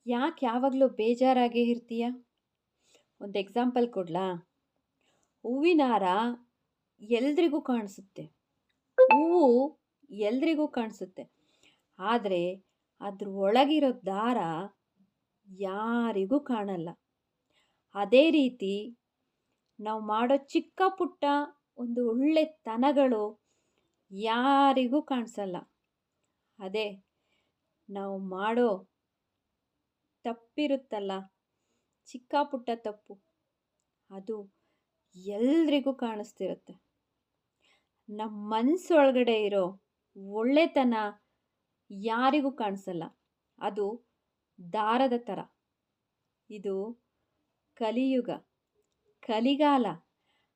ಯಾಕೆ ಯಾವಾಗಲೂ ಬೇಜಾರಾಗೇ ಇರ್ತೀಯ? ಒಂದು ಎಕ್ಸಾಂಪಲ್ ಕೊಡ್ಲಾ? ಹೂವಿನ ಹಾರ ಎಲ್ರಿಗೂ ಕಾಣಿಸುತ್ತೆ, ಹೂವು ಎಲ್ರಿಗೂ ಕಾಣಿಸುತ್ತೆ, ಆದರೆ ಅದ್ರ ಒಳಗಿರೋ ದಾರ ಯಾರಿಗೂ ಕಾಣಲ್ಲ. ಅದೇ ರೀತಿ ನಾವು ಮಾಡೋ ಚಿಕ್ಕ ಪುಟ್ಟ ಒಂದು ಒಳ್ಳೆತನಗಳು ಯಾರಿಗೂ ಕಾಣಿಸಲ್ಲ. ಅದೇ ನಾವು ಮಾಡೋ ತಪ್ಪಿರುತ್ತಲ್ಲ, ಚಿಕ್ಕ ಪುಟ್ಟ ತಪ್ಪು, ಅದು ಎಲ್ರಿಗೂ ಕಾಣಿಸ್ತಿರುತ್ತೆ. ನಮ್ಮ ಮನಸ್ಸೊಳಗಡೆ ಇರೋ ಒಳ್ಳೆತನ ಯಾರಿಗೂ ಕಾಣಿಸಲ್ಲ. ಅದು ದಾರದ ಥರ. ಇದು ಕಲಿಯುಗ, ಕಲಿಗಾಲ.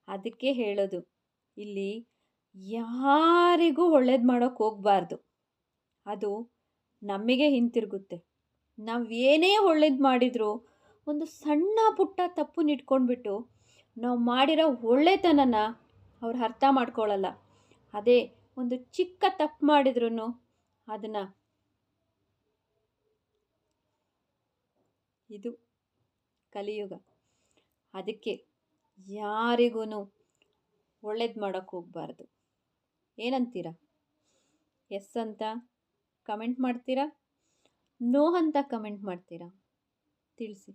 ಅದಕ್ಕೆ ಹೇಳೋದು, ಇಲ್ಲಿ ಯಾರಿಗೂ ಒಳ್ಳೇದು ಮಾಡೋಕ್ಕೆ ಹೋಗಬಾರ್ದು. ಅದು ನಮಗೆ ಹಿಂತಿರುಗುತ್ತೆ. ನಾವು ಏನೇ ಒಳ್ಳೇದು ಮಾಡಿದರೂ ಒಂದು ಸಣ್ಣ ಪುಟ್ಟ ತಪ್ಪು ಇಟ್ಕೊಂಡ್ಬಿಟ್ಟು ನಾವು ಮಾಡಿರೋ ಒಳ್ಳೆತನನ ಅವ್ರು ಅರ್ಥ ಮಾಡ್ಕೊಳ್ಳಲ್ಲ. ಅದೇ ಒಂದು ಚಿಕ್ಕ ತಪ್ಪು ಮಾಡಿದ್ರೂ ಅದನ್ನು, ಇದು ಕಲಿಯುಗ. ಅದಕ್ಕೆ ಯಾರಿಗೂ ಒಳ್ಳೇದು ಮಾಡೋಕ್ಕೆ ಹೋಗಬಾರ್ದು. ಏನಂತೀರಾ? ಎಸ್ ಅಂತ ಕಮೆಂಟ್ ಮಾಡ್ತೀರಾ? ನೋ ಅಂತ ಕಮೆಂಟ್ ಮಾಡ್ತೀರಾ? ತಿಳಿಸಿ.